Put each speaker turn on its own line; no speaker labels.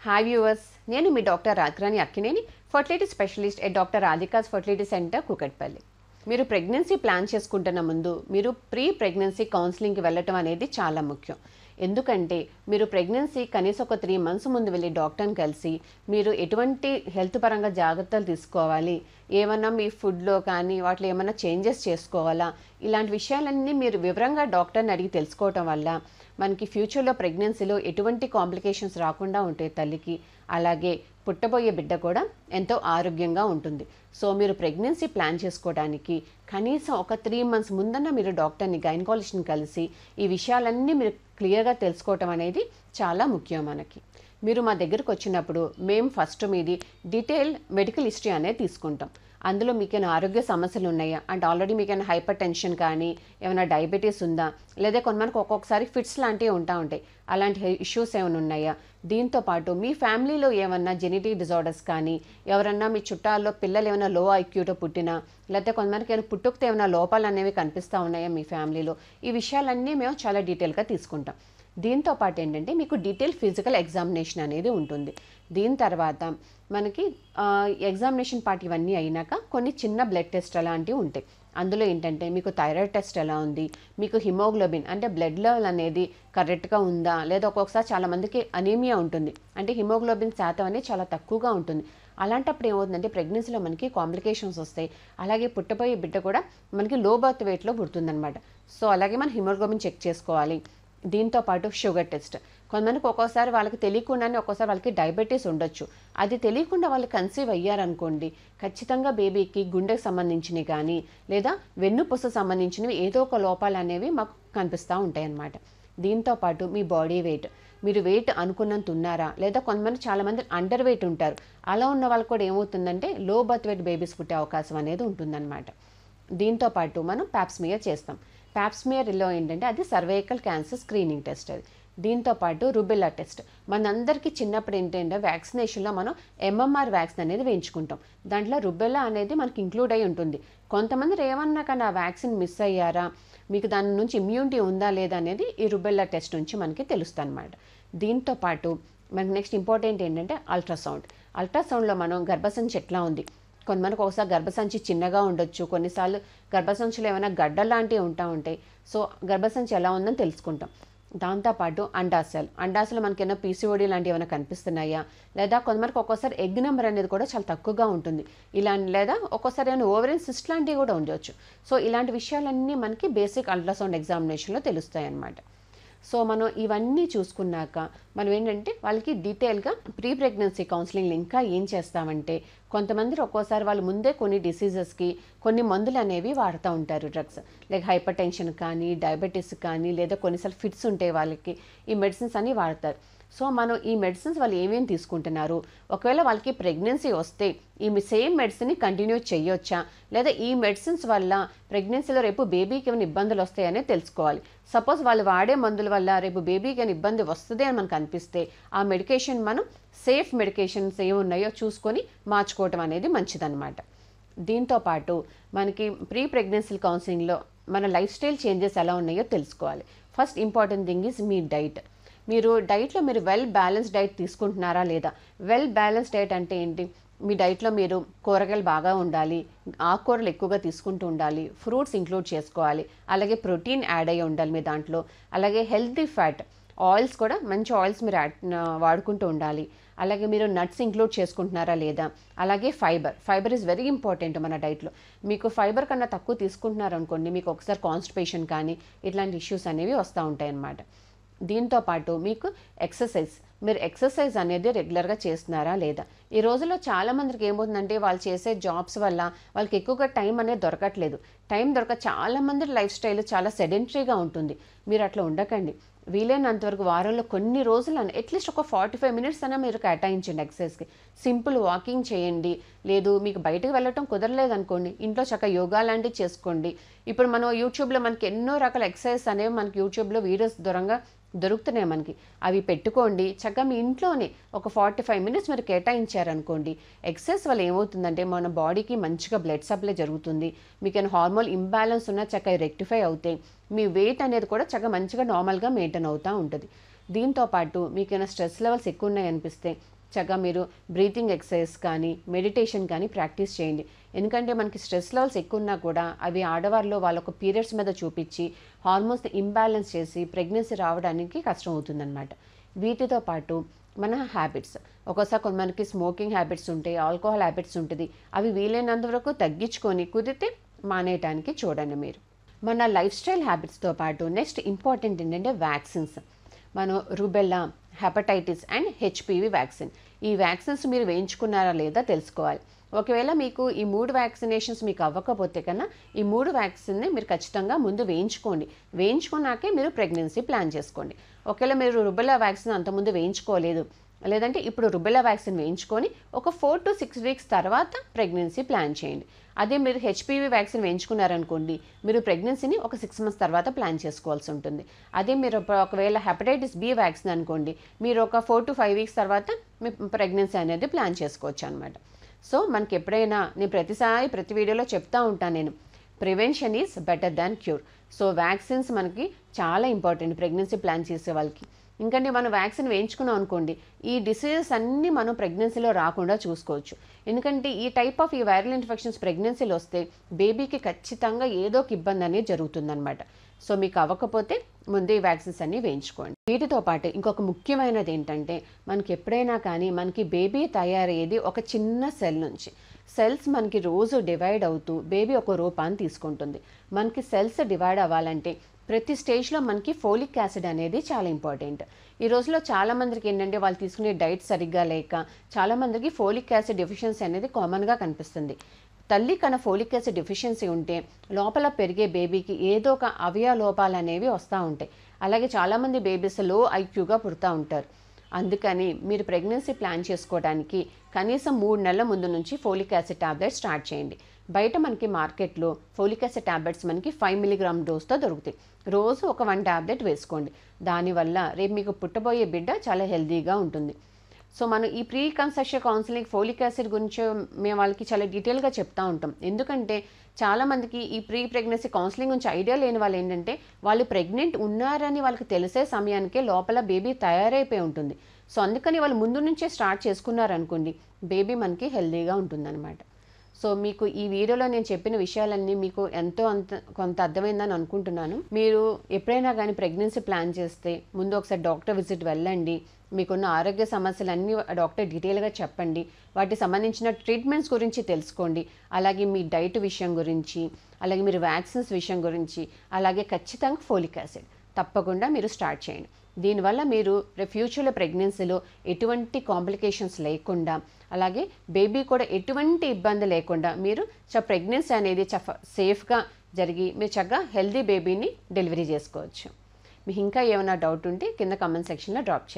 Hi viewers, నేను మీ doctor Rajrani Akkineni, fertility specialist at doctor Radhika's fertility centre Kukatpally. మీరు ప్రెగ్నెన్సీ ప్లాన్ చేసుకుంటున్న ముందు మీరు ప్రీ ప్రెగ్నెన్సీ కౌన్సిలింగ్కి వెళ్ళటం అనేది చాలా ముఖ్యం. ఎందుకంటే మీరు ప్రెగ్నెన్సీ కనీసం ఒక 3 months ముందు వెళ్ళి డాక్టర్ని కలిసి మీరు ఎటువంటి హెల్త్ పరంగా జాగ్రత్తలు తీసుకోవాలి, ఏమన్నా మీ ఫుడ్లో కానీ వాటిలో ఏమన్నా చేంజెస్ చేసుకోవాలా, ఇలాంటి విషయాలన్నీ మీరు వివరంగా డాక్టర్ని అడిగి తెలుసుకోవటం వల్ల మనకి ఫ్యూచర్లో ప్రెగ్నెన్సీలో ఎటువంటి కాంప్లికేషన్స్ రాకుండా ఉంటాయి తల్లికి, అలాగే పుట్టబోయే బిడ్డ కూడా ఎంతో ఆరోగ్యంగా ఉంటుంది. సో మీరు ప్రెగ్నెన్సీ ప్లాన్ చేసుకోవడానికి కనీసం ఒక 3 months ముందన్న మీరు డాక్టర్ని, గైనకాలజిస్ట్ని కలిసి ఈ విషయాలన్నీ మీరు క్లియర్గా తెలుసుకోవటం అనేది చాలా ముఖ్యం మనకి. మీరు మా దగ్గరకు వచ్చినప్పుడు మేము ఫస్ట్ మీది డీటెయిల్ మెడికల్ హిస్టరీ అనేది తీసుకుంటాం. అందులో మీకేమైనా ఆరోగ్య సమస్యలు ఉన్నాయా అంటే ఆల్రెడీ మీకైనా హైపర్ టెన్షన్ కానీ ఏమైనా డయాబెటీస్ ఉందా, లేదా కొంతమందికి ఒక్కొక్కసారి ఫిట్స్ లాంటివి ఉంటాయి, అలాంటి ఇష్యూస్ ఏమైనా ఉన్నాయా, దీంతోపాటు మీ ఫ్యామిలీలో ఏమన్నా జెనెటిక్ డిజార్డర్స్ కానీ, ఎవరన్నా మీ చుట్టాల్లో పిల్లలు ఏమైనా లో ఐక్యూతో పుట్టినా, లేకపోతే కొంతమందికి ఏమైనా పుట్టుకతో ఏమైనా లోపాలు అనేవి కనిపిస్తూ ఉన్నాయా మీ ఫ్యామిలీలో, ఈ విషయాలన్నీ మేము చాలా డీటెయిల్గా తీసుకుంటాం. దీంతో పాటు ఏంటంటే మీకు డీటెయిల్ ఫిజికల్ ఎగ్జామినేషన్ అనేది ఉంటుంది. దీని తర్వాత మనకి ఎగ్జామినేషన్ పార్ట్ ఇవన్నీ అయినాక కొన్ని చిన్న బ్లడ్ టెస్ట్ అలాంటివి ఉంటాయి. అందులో ఏంటంటే మీకు థైరాయిడ్ టెస్ట్ ఎలా ఉంది, మీకు హిమోగ్లోబిన్ అంటే బ్లడ్ లెవెల్ అనేది కరెక్ట్గా ఉందా, లేదా ఒక్కొక్కసారి చాలామందికి అనీమియా ఉంటుంది, అంటే హిమోగ్లోబిన్ శాతం అనేది చాలా తక్కువగా ఉంటుంది. అలాంటప్పుడు ఏమవుతుందంటే ప్రెగ్నెన్సీలో మనకి కాంప్లికేషన్స్ వస్తాయి. అలాగే పుట్టబోయే బిడ్డ కూడా మనకి లో బర్త్ వెయిట్లో పుడుతుందన్నమాట. సో అలాగే మనం హిమోగ్లోబిన్ చెక్ చేసుకోవాలి. దీంతో పాటు షుగర్ టెస్ట్, కొంతమందికి ఒక్కోసారి వాళ్ళకి తెలియకుండానే ఒక్కోసారి వాళ్ళకి డయాబెటీస్ ఉండొచ్చు. అది తెలియకుండా వాళ్ళు కన్సీవ్ అయ్యారనుకోండి, ఖచ్చితంగా బేబీకి గుండెకు సంబంధించినవి కానీ లేదా వెన్నుపూస సంబంధించినవి ఏదో ఒక లోపాలు అనేవి మాకు కనిపిస్తూ ఉంటాయి అన్నమాట. దీంతోపాటు మీ బాడీ వెయిట్, మీరు వెయిట్ అనుకున్నంత ఉన్నారా, లేదా కొంతమంది చాలామంది అండర్ వెయిట్ ఉంటారు. అలా ఉన్న వాళ్ళకి కూడా ఏమవుతుందంటే లో బర్త్ వెయిట్ బేబీస్ పుట్టే అవకాశం అనేది ఉంటుందన్నమాట. దీంతోపాటు మనం ప్యాప్స్మియర్ చేస్తాం. ప్యాప్స్మియర్లో ఏంటంటే అది సర్వైకల్ క్యాన్సర్ స్క్రీనింగ్ టెస్ట్. అది దీంతోపాటు రుబెల్లా టెస్ట్. మనందరికీ చిన్నప్పుడు ఏంటంటే వ్యాక్సినేషన్లో మనం MMR వ్యాక్సిన్ అనేది వేయించుకుంటాం. దాంట్లో రుబెల్లా అనేది మనకి ఇంక్లూడ్ అయి ఉంటుంది. కొంతమంది ఏమన్నా కానీ ఆ వ్యాక్సిన్ మిస్ అయ్యారా, మీకు దాని నుంచి ఇమ్యూనిటీ ఉందా లేదా అనేది ఈ రుబెల్లా టెస్ట్ నుంచి మనకి తెలుస్తుంది అన్నమాట. దీంతోపాటు మనకి నెక్స్ట్ ఇంపార్టెంట్ ఏంటంటే అల్ట్రాసౌండ్. అల్ట్రాసౌండ్లో మనం గర్భసంచి ఎట్లా ఉంది, కొంతమందికి ఒకసారి గర్భసంచి చిన్నగా ఉండొచ్చు, కొన్నిసార్లు గర్భసంచిలో ఏమైనా గడ్డలు లాంటివి ఉంటాయి. సో గర్భసంచి ఎలా ఉందని తెలుసుకుంటాం. దాంతోపాటు అండాశయాలు మనకి ఏమైనా PCOD లాంటివి ఏమైనా కనిపిస్తున్నాయా, లేదా కొంతమందికి ఒక్కోసారి ఎగ్ నెంబర్ అనేది కూడా చాలా తక్కువగా ఉంటుంది, ఇలా లేదా ఒక్కోసారి ఏమైనా ఓవరియన్ సిస్ట్ లాంటివి కూడా ఉండవచ్చు. సో ఇలాంటి విషయాలన్నీ మనకి బేసిక్ అల్ట్రాసౌండ్ ఎగ్జామినేషన్లో తెలుస్తాయి అన్నమాట. సో మనం ఇవన్నీ చూసుకున్నాక మనం ఏంటంటే వాళ్ళకి డీటెయిల్గా ప్రీ ప్రెగ్నెన్సీ కౌన్సిలింగ్లో ఇంకా ఏం చేస్తామంటే, కొంతమంది ఒక్కోసారి వాళ్ళు ముందే కొన్ని డిసీజెస్కి కొన్ని మందులు అనేవి వాడుతూ ఉంటారు, డ్రగ్స్ లైక్ హైపర్ టెన్షన్ కానీ, డయాబెటీస్ కానీ, లేదా కొన్నిసార్లు ఫిట్స్ ఉంటాయి వాళ్ళకి, ఈ మెడిసిన్స్ అన్నీ వాడతారు. సో మనం ఈ మెడిసిన్స్ వాళ్ళు ఏమేమి తీసుకుంటున్నారు, ఒకవేళ వాళ్ళకి ప్రెగ్నెన్సీ వస్తే ఈ సేమ్ మెడిసిన్ని కంటిన్యూ చేయొచ్చా, లేదా ఈ మెడిసిన్స్ వల్ల ప్రెగ్నెన్సీలో రేపు బేబీకి ఏమైనా ఇబ్బందులు వస్తాయనే తెలుసుకోవాలి. సపోజ్ వాళ్ళు వాడే మందుల వల్ల రేపు బేబీకి ఏమైనా ఇబ్బంది వస్తుంది అని మనకు అనిపిస్తే ఆ మెడికేషన్ మనం సేఫ్ మెడికేషన్స్ ఏమున్నాయో చూసుకొని మార్చుకోవటం అనేది మంచిదన్నమాట. దీంతోపాటు మనకి ప్రీ ప్రెగ్నెన్సీ కౌన్సిలింగ్లో మన లైఫ్ స్టైల్ చేంజెస్ ఎలా ఉన్నాయో తెలుసుకోవాలి. First important thing is me diet. మీరు డైట్లో మీరు వెల్ బ్యాలెన్స్ డైట్ తీసుకుంటున్నారా లేదా. వెల్ బ్యాలెన్స్ డైట్ అంటే ఏంటి, మీ డైట్లో మీరు కూరగాయలు బాగా ఉండాలి, ఆకుకూరలు ఎక్కువగా తీసుకుంటూ ఉండాలి, ఫ్రూట్స్ ఇంక్లూడ్ చేసుకోవాలి, అలాగే ప్రోటీన్ యాడ్ అయ్యి ఉండాలి మీ దాంట్లో, అలాగే హెల్తీ ఫ్యాట్ ఆయిల్స్ కూడా మంచి ఆయిల్స్ మీరు వాడుకుంటూ ఉండాలి, అలాగే మీరు నట్స్ ఇంక్లూడ్ చేసుకుంటున్నారా లేదా, అలాగే ఫైబర్ ఈజ్ వెరీ ఇంపార్టెంట్ మన డైట్లో. మీకు ఫైబర్ కన్నా తక్కువ తీసుకుంటున్నారనుకోండి, మీకు ఒకసారి కాన్స్టిపేషన్ కానీ ఇట్లాంటి ఇష్యూస్ అనేవి వస్తూ ఉంటాయి అన్నమాట. దీంతోపాటు మీకు మీరు ఎక్సర్సైజ్ అనేది రెగ్యులర్గా చేస్తున్నారా లేదా. ఈ రోజుల్లో చాలామందికి ఏమవుతుందంటే వాళ్ళు చేసే జాబ్స్ వల్ల వాళ్ళకి ఎక్కువగా టైం అనేది దొరకట్లేదు. చాలామంది లైఫ్ స్టైల్ చాలా సెడెంటరీగా ఉంటుంది. మీరు అట్లా ఉండకండి. వీలైనంతవరకు వారంలో కొన్ని రోజులు అట్లీస్ట్ ఒక 45 minutes అయినా మీరు కేటాయించండి ఎక్సర్సైజ్కి. సింపుల్ వాకింగ్ చేయండి, లేదు మీకు బయటకు వెళ్ళటం కుదరలేదు అనుకోండి, ఇంట్లో చక్కగా యోగా లాంటివి చేసుకోండి. ఇప్పుడు మనం యూట్యూబ్లో మనకి ఎన్నో రకాల ఎక్సర్సైజ్ అనేవి మనకి యూట్యూబ్లో వీడియోస్ దొరుకుతున్నాయి మనకి, అవి పెట్టుకోండి. చక్కగా మీ ఇంట్లోనే ఒక 45 minutes మీరు కేటాయించారనుకోండి, ఎక్సర్సైజ్ వల్ల ఏమవుతుందంటే మన బాడీకి మంచిగా బ్లడ్ సప్లై జరుగుతుంది, మీకు హార్మోన్ ఇంబ్యాలెన్స్ ఉన్న చక్కగా రెక్టిఫై అవుతాయి, మీ వెయిట్ అనేది కూడా చక్కగా మంచిగా నార్మల్గా మెయింటైన్ అవుతూ ఉంటుంది. దీంతోపాటు మీకు ఏమైనా స్ట్రెస్ లెవెల్స్ ఎక్కువ ఉన్నాయనిపిస్తే చక్కగా మీరు బ్రీతింగ్ ఎక్సర్సైజ్ కానీ మెడిటేషన్ కానీ ప్రాక్టీస్ చేయండి. ఎందుకంటే మనకి స్ట్రెస్ లెవెల్స్ ఎక్కువ ఉన్నా కూడా అవి ఆడవారిలో వాళ్ళొక పీరియడ్స్ మీద చూపించి హార్మోన్స్ ఇంబ్యాలెన్స్ చేసి ప్రెగ్నెన్సీ రావడానికి కష్టం అవుతుందన్నమాట. వీటితో పాటు మన హ్యాబిట్స్, ఒక్కోసారి కొంతమందికి స్మోకింగ్ హ్యాబిట్స్ ఉంటాయి, ఆల్కహాల్ హ్యాబిట్స్ ఉంటుంది. అవి వీలైనంత వరకు తగ్గించుకొని కుదిరితే మానేయటానికి చూడండి మీరు. మన లైఫ్ స్టైల్ హ్యాబిట్స్తో పాటు నెక్స్ట్ ఇంపార్టెంట్ ఏంటంటే వ్యాక్సిన్స్. మనం rubella, hepatitis and HPV vaccine. ఈ వ్యాక్సిన్స్ మీరు వేయించుకున్నారా లేదా తెలుసుకోవాలి. ఒకవేళ మీకు ఈ 3 వ్యాక్సినేషన్స్ మీకు అవ్వకపోతే కన్నా ఈ 3 వ్యాక్సిన్ని మీరు ఖచ్చితంగా ముందు వేయించుకోండి. వేయించుకున్నాకే మీరు ప్రెగ్నెన్సీ ప్లాన్ చేసుకోండి. ఒకవేళ మీరు రుబెల్లా వ్యాక్సిన్ అంతకుముందు వేయించుకోలేదు, లేదంటే ఇప్పుడు రుబెల్లా వ్యాక్సిన్ వేయించుకొని ఒక 4 to 6 వీక్స్ తర్వాత ప్రెగ్నెన్సీ ప్లాన్ చేయండి. అదే మీరు హెచ్పివి వ్యాక్సిన్ వేయించుకున్నారనుకోండి, మీరు ప్రెగ్నెన్సీని ఒక 6 months తర్వాత ప్లాన్ చేసుకోవాల్సి ఉంటుంది. అదే మీరు ఒకవేళ హెపటైటిస్ బి వ్యాక్సిన్ అనుకోండి, మీరు ఒక 4 to 5 వీక్స్ తర్వాత మీ ప్రెగ్నెన్సీ అనేది ప్లాన్ చేసుకోవచ్చు అనమాట. సో మనకి ఎప్పుడైనా నేను ప్రతి వీడియోలో చెప్తా ఉంటాను నేను, prevention is better than cure. So vaccines మనకి చాలా ఇంపార్టెంట్ ప్రెగ్నెన్సీ ప్లాన్ చేసే వాళ్ళకి. ఇంకంటే మనం వ్యాక్సిన్ వేయించుకున్నాం అనుకోండి, ఈ డిసీజెస్ అన్నీ మనం ప్రెగ్నెన్సీలో రాకుండా చూసుకోవచ్చు. ఎందుకంటే ఈ టైప్ ఆఫ్ ఈ వైరల్ ఇన్ఫెక్షన్స్ ప్రెగ్నెన్సీలో వస్తే బేబీకి ఖచ్చితంగా ఏదో ఒక ఇబ్బంది అనేది జరుగుతుందన్నమాట. సో మీకు అవ్వకపోతే ముందు ఈ వ్యాక్సిన్స్ అన్నీ వేయించుకోండి. వీటితో పాటు ఇంకొక ముఖ్యమైనది ఏంటంటే, మనకి ఎప్పుడైనా కానీ మనకి బేబీ తయారయ్యేది ఒక చిన్న సెల్ నుంచి. సెల్స్ మనకి రోజు డివైడ్ అవుతూ బేబీ ఒక రూపాన్ని తీసుకుంటుంది. మనకి సెల్స్ డివైడ్ అవ్వాలంటే ప్రతి స్టేజ్లో మనకి ఫోలిక్ యాసిడ్ అనేది చాలా ఇంపార్టెంట్. ఈ రోజుల్లో చాలామందికి ఏంటంటే వాళ్ళు తీసుకునే డైట్ సరిగ్గా లేక చాలామందికి ఫోలిక్ యాసిడ్ డెఫిషియన్సీ అనేది కామన్గా కనిపిస్తుంది. తల్లి కన్నా ఫోలిక్ యాసిడ్ డెఫిషియన్సీ ఉంటే లోపల పెరిగే బేబీకి ఏదో ఒక అవయవ లోపాలు అనేవి వస్తూ ఉంటాయి. అలాగే చాలామంది బేబీస్ లో ఐక్యూగా పుడతా ఉంటారు. అందుకని మీరు ప్రెగ్నెన్సీ ప్లాన్ చేసుకోవడానికి కనీసం 3 నెలల ముందు నుంచి ఫోలిక్ యాసిడ్ టాబ్లెట్స్ స్టార్ట్ చేయండి. బయట మనకి మార్కెట్లో ఫోలిక్ యాసిడ్ టాబ్లెట్స్ మనకి 5 mg డోస్తో దొరుకుతాయి. రోజు ఒక 1 టాబ్లెట్ వేసుకోండి. దానివల్ల రేపు మీకు పుట్టబోయే బిడ్డ చాలా హెల్తీగా ఉంటుంది. సో మనం ఈ preconception counselling folic acid గురించి మేము వాళ్ళకి చాలా డీటెయిల్గా చెప్తా ఉంటాం. ఎందుకంటే చాలామందికి ఈ ప్రీ ప్రెగ్నెన్సీ కౌన్సిలింగ్ గురించి ఐడియా లేని వాళ్ళు ఏంటంటే, వాళ్ళు ప్రెగ్నెంట్ ఉన్నారని వాళ్ళకి తెలిసే సమయానికే లోపల బేబీ తయారైపోయి ఉంటుంది. సో అందుకని వాళ్ళు ముందు నుంచే స్టార్ట్ చేసుకున్నారనుకోండి, బేబీ మనకి హెల్తీగా ఉంటుందన్నమాట. సో మీకు ఈ వీడియోలో నేను చెప్పిన విషయాలన్నీ మీకు కొంత అర్థమైందని అనుకుంటున్నాను. మీరు ఎప్పుడైనా కానీ ప్రెగ్నెన్సీ ప్లాన్ చేస్తే ముందు ఒకసారి డాక్టర్ విజిట్ వెళ్ళండి. మీకున్న ఆరోగ్య సమస్యలన్నీ డాక్టర్ డీటెయిల్గా చెప్పండి. వాటికి సంబంధించిన ట్రీట్మెంట్స్ గురించి తెలుసుకోండి. అలాగే మీ డైట్ విషయం గురించి, అలాగే మీరు వ్యాక్సిన్స్ విషయం గురించి, అలాగే ఖచ్చితంగా ఫోలిక్ యాసిడ్ తప్పకుండా మీరు స్టార్ట్ చేయండి. దీనివల్ల మీరు ఫ్యూచర్లో ప్రెగ్నెన్సీలో ఎటువంటి కాంప్లికేషన్స్ లేకుండా, అలాగే బేబీ కూడా ఎటువంటి ఇబ్బంది లేకుండా మీరు ప్రెగ్నెన్సీ అనేది సేఫ్గా జరిగి మీరు చక్కగా హెల్తీ బేబీని డెలివరీ చేసుకోవచ్చు. మీకు ఇంకా ఏమైనా డౌట్ ఉంటే కింద కామెంట్ సెక్షన్లో డ్రాప్ చేయండి.